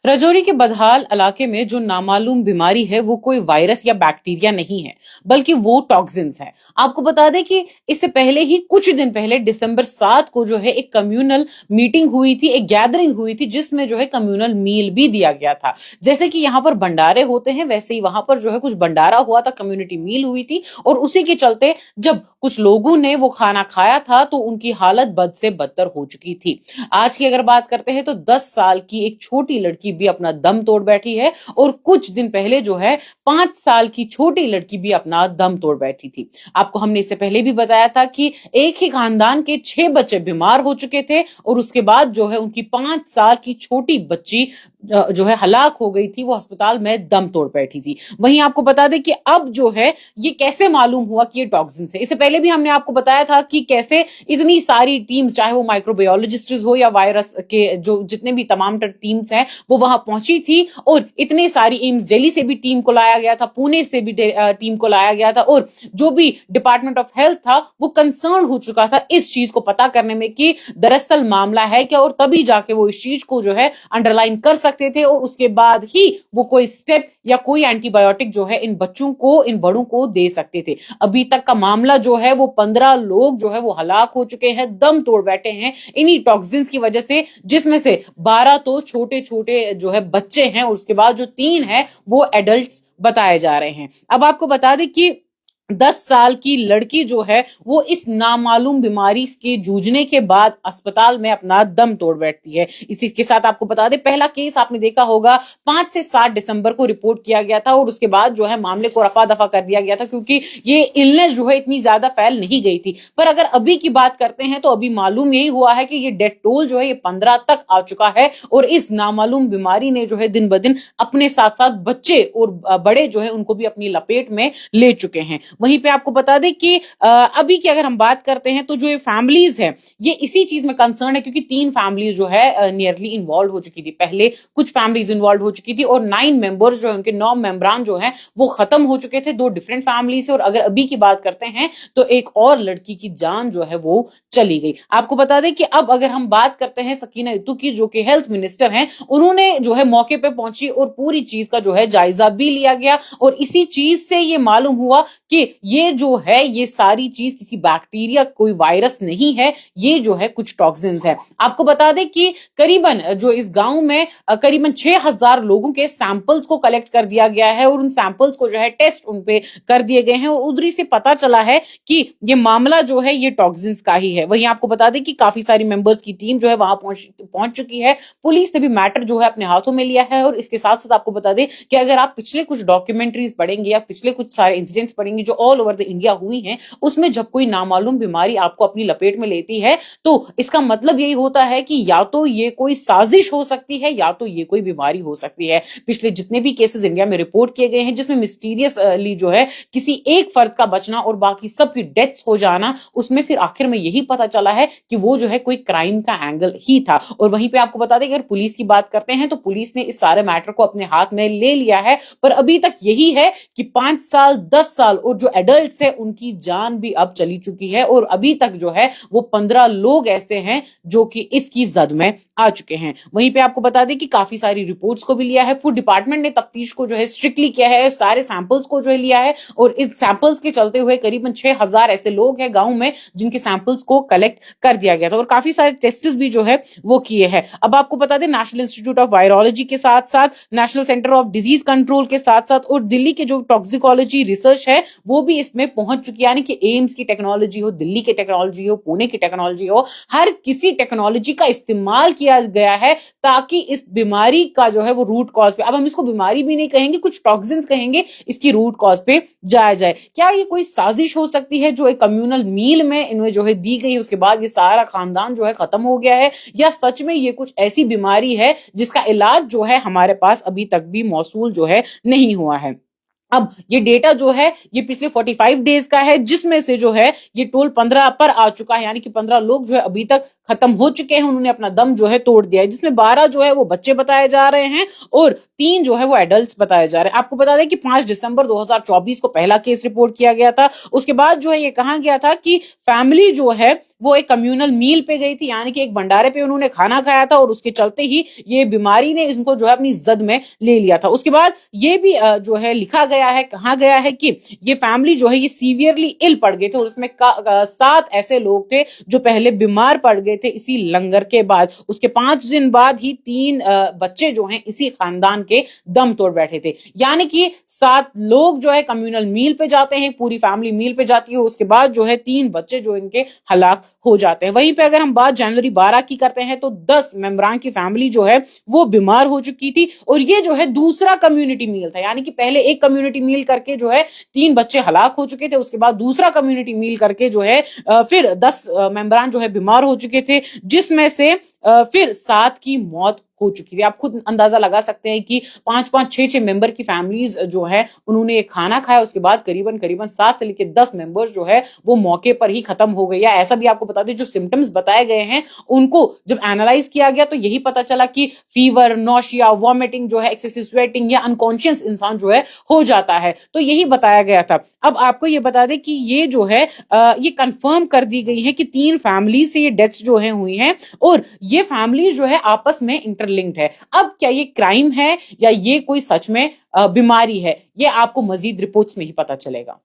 राजौरी के बदहाल इलाके में जो नामालूम बीमारी है वो कोई वायरस या बैक्टीरिया नहीं है, बल्कि वो टॉक्सिन्स है। आपको बता दें कि इससे पहले ही कुछ दिन पहले दिसंबर 7 को जो है एक कम्युनल मीटिंग हुई थी, एक गैदरिंग हुई थी जिसमें जो है कम्युनल मील भी दिया गया था। जैसे कि यहाँ पर भंडारे होते हैं वैसे ही वहां पर जो है कुछ भंडारा हुआ था, कम्युनिटी मील हुई थी और उसी के चलते जब कुछ लोगों ने वो खाना खाया था तो उनकी हालत बद से बदतर हो चुकी थी। आज की अगर बात करते हैं तो 10 साल की एक छोटी लड़की भी अपना दम तोड़ बैठी है और कुछ दिन पहले जो है 5 साल की छोटी लड़की भी अपना दम तोड़ बैठी थी। आपको हमने इससे पहले भी बताया था कि एक ही खानदान के 6 बच्चे बीमार हो चुके थे और उसके बाद जो है उनकी 5 साल की छोटी बच्ची जो है हलाक हो गई थी, वो अस्पताल में दम तोड़ बैठी थी। वहीं आपको बता दें कि अब जो है ये कैसे मालूम हुआ कि ये टॉक्सिन है। इससे पहले भी हमने आपको बताया था कि कैसे इतनी सारी टीम्स, चाहे वो माइक्रोबायोलॉजिस्ट हो या वायरस के जो जितने भी तमाम टीम्स हैं, वो वहां पहुंची थी और इतने सारी एम्स दिल्ली से भी टीम को लाया गया था, पुणे से भी टीम को लाया गया था और जो भी डिपार्टमेंट ऑफ हेल्थ था वो कंसर्न हो चुका था इस चीज को पता करने में कि दरअसल मामला है क्या, और तभी जाके वो इस चीज को जो है अंडरलाइन कर सकते थे और उसके बाद ही वो कोई स्टेप या कोई एंटीबायोटिक जो है इन बच्चों को, इन बड़ों को दे सकते थे। अभी तक का मामला जो है वो 15 लोग जो है वो हलाक हो चुके हैं, दम तोड़ बैठे हैं इन्हीं टॉक्सिन्स की वजह से, जिसमें से 12 तो छोटे छोटे जो है बच्चे हैं और उसके बाद जो 3 है वो एडल्ट्स बताए जा रहे हैं। अब आपको बता दें कि 10 साल की लड़की जो है वो इस नामालूम बीमारी के जूझने के बाद अस्पताल में अपना दम तोड़ बैठती है। इसी के साथ आपको बता दें पहला केस आपने देखा होगा 5 से 7 दिसंबर को रिपोर्ट किया गया था और उसके बाद जो है मामले को रफा दफा कर दिया गया था क्योंकि ये इलनेस जो है इतनी ज्यादा फैल नहीं गई थी। पर अगर अभी की बात करते हैं तो अभी मालूम यही हुआ है कि ये डेथ टोल जो है ये 15 तक आ चुका है और इस नामालूम बीमारी ने जो है दिन ब दिन अपने साथ साथ बच्चे और बड़े जो है उनको भी अपनी लपेट में ले चुके हैं। वहीं पे आपको बता दें कि अभी की अगर हम बात करते हैं तो जो ये फैमिलीज है ये इसी चीज में कंसर्न है क्योंकि 3 फैमिलीज जो है नियरली इन्वॉल्व हो चुकी थी। पहले कुछ फैमिलीज इन्वॉल्व हो चुकी थी और 9 मेंबर्स जो है उनके 9 मेंबरान जो है वो खत्म हो चुके थे 2 डिफरेंट फैमिली से। और अगर अभी की बात करते हैं तो एक और लड़की की जान जो है वो चली गई। आपको बता दें कि अब अगर हम बात करते हैं सकीना इत्तू की जो कि हेल्थ मिनिस्टर हैं, उन्होंने जो है मौके पे पहुंची और पूरी चीज का जो है जायजा भी लिया गया और इसी चीज से ये मालूम हुआ कि ये जो है ये सारी चीज किसी बैक्टीरिया, कोई वायरस नहीं है, ये जो है कुछ टॉक्सिन्स है। आपको बता दें कि करीबन जो इस गांव में करीबन 6000 लोगों के सैंपल्स को कलेक्ट कर दिया गया है और उन सैंपल्स को जो है टेस्ट उन पे कर दिए गए हैं और उधरी से पता चला है कि ये मामला जो है ये टॉक्सिन्स का ही है। वहीं आपको बता दें कि काफी सारी मेंबर्स की टीम जो है वहां पहुंच चुकी है। पुलिस ने भी मैटर जो है अपने हाथों में लिया है और इसके साथ साथ आपको बता दें कि अगर आप पिछले कुछ डॉक्यूमेंट्रीज पढ़ेंगे या पिछले कुछ सारे इंसिडेंट्स पढ़ेंगे जो ऑल ओवर द इंडिया हुई हैं, उसमें जब कोई नामालूम बीमारी आपको अपनी लपेट में लेती है तो इसका मतलब यही होता है कि या तो ये कोई साजिश हो सकती है या तो ये कोई बीमारी हो सकती है। पिछले जितने भी केसेस इंडिया में रिपोर्ट किए गए हैं जिसमें मिस्टीरियसली जो है किसी एक फर्द का बचना और बाकी सबकी डेथ्स हो जाना, उसमें फिर आखिर में यही पता चला है कि वो जो है कोई क्राइम का एंगल ही था। और वहीं पे आपको बता दें अगर पुलिस की बात करते हैं तो पुलिस ने इस सारे मैटर को अपने हाथ में ले लिया है, पर अभी तक यही है कि 5 साल 10 साल और जो एडल्ट्स है उनकी जान भी अब चली चुकी है और अभी तक जो है वो 15 लोग ऐसे हैं जो कि इसकी जद में आ चुके हैं। वहीं पे आपको बता दें कि काफी सारी रिपोर्ट्स को भी लिया है, फूड डिपार्टमेंट ने तफ्तीश को जो है स्ट्रिक्टली किया है, सारे सैंपल्स को जो है लिया है और इस सैंपल्स के चलते हुए करीबन 6000 ऐसे लोग हैं गांव में जिनके सैंपल्स को कलेक्ट कर दिया गया था और काफी सारे टेस्ट्स भी जो है वो किए हैं। अब आपको बता दें नेशनल इंस्टीट्यूट ऑफ वायरोलॉजी के साथ साथ national centre of disease control के साथ साथ और दिल्ली के जो टॉक्सिकोलॉजी रिसर्च है वो भी इसमें पहुंच चुकी है, यानी कि एम्स की टेक्नोलॉजी हो, दिल्ली की टेक्नोलॉजी हो, पुणे की टेक्नोलॉजी हो, हर किसी टेक्नोलॉजी का इस्तेमाल किया गया है ताकि इस बीमारी का जो है वो रूट कॉज पे, अब हम इसको बीमारी भी नहीं कहेंगे, कुछ टॉक्सिन्स कहेंगे, इसकी रूट कॉज पे जाया जाए। क्या ये कोई साजिश हो सकती है जो एक कम्युनल मील में इन्हें जो है दी गई, उसके बाद ये सारा खानदान जो है खत्म हो गया है, या सच में ये कुछ ऐसी बीमारी है जिसका इलाज जो है हमारे पास अभी तक भी मौसूल जो है नहीं हुआ है। अब ये डेटा जो है ये पिछले 45 डेज का है जिसमें से जो है ये टोल 15 पर आ चुका है, यानी कि 15 लोग जो है अभी तक खत्म हो चुके हैं, उन्होंने अपना दम जो है तोड़ दिया है, जिसमें 12 जो है वो बच्चे बताए जा रहे हैं और 3 जो है वो एडल्ट्स बताए जा रहे हैं। आपको बता दें कि 5 दिसंबर 2024 को पहला केस रिपोर्ट किया गया था। उसके बाद जो है ये कहा गया था कि फैमिली जो है वो एक कम्युनल मील पे गई थी, यानी कि एक भंडारे पे उन्होंने खाना खाया था और उसके चलते ही ये बीमारी ने इनको जो है अपनी जद में ले लिया था। उसके बाद ये भी जो है लिखा गया है, कहा गया है कि ये फैमिली जो है ये सीवियरली इल पड़ गए थे और उसमें 7 ऐसे लोग थे जो पहले बीमार पड़ गए थे इसी लंगर के बाद। उसके 5 दिन बाद ही 3 बच्चे जो हैं इसी खानदान के दम तोड़ बैठे थे। यानी कि 7 लोग जो है कम्युनल मील पे जाते हैं, पूरी फैमिली मील पे जाती है, उसके बाद जो है 3 बच्चे जो इनके हलाक हो जाते हैं। वहीं पे अगर हम बात जनवरी 12 की करते हैं तो 10 मेंबरान की फैमिली जो है वो बीमार हो चुकी थी और ये जो है दूसरा कम्युनिटी मील था, यानी कि पहले एक कम्युनिटी मील करके जो है 3 बच्चे हलाक हो चुके थे, उसके बाद दूसरा कम्युनिटी मील करके जो है फिर 10 मेंबरान जो है बीमार हो चुके थे, जिसमें से फिर 7 की मौत हो चुकी थी। आप खुद अंदाजा लगा सकते हैं कि 5-5, 6-6 मेंबर की फैमिलीज जो है उन्होंने एक खाना खाया, उसके बाद करीबन 7 से लेकर 10 मेंबर्स जो है वो मौके पर ही खत्म हो गए। या ऐसा भी आपको बता दें, जो सिम्टम्स बताए गए हैं उनको जब एनालाइज किया गया तो यही पता चला कि फीवर, नोशिया, वॉमिटिंग जो है, एक्सेसिव स्वेटिंग या अनकॉन्शियस इंसान जो है हो जाता है। तो यही बताया गया था। अब आपको ये बता दें कि ये जो है ये कंफर्म कर दी गई है कि 3 फैमिली से ये डेथ्स जो है हुई हैं और ये फैमिली जो है आपस में इंटरलिंक्ड है। अब क्या ये क्राइम है या ये कोई सच में बीमारी है, ये आपको मजीद रिपोर्ट्स में ही पता चलेगा।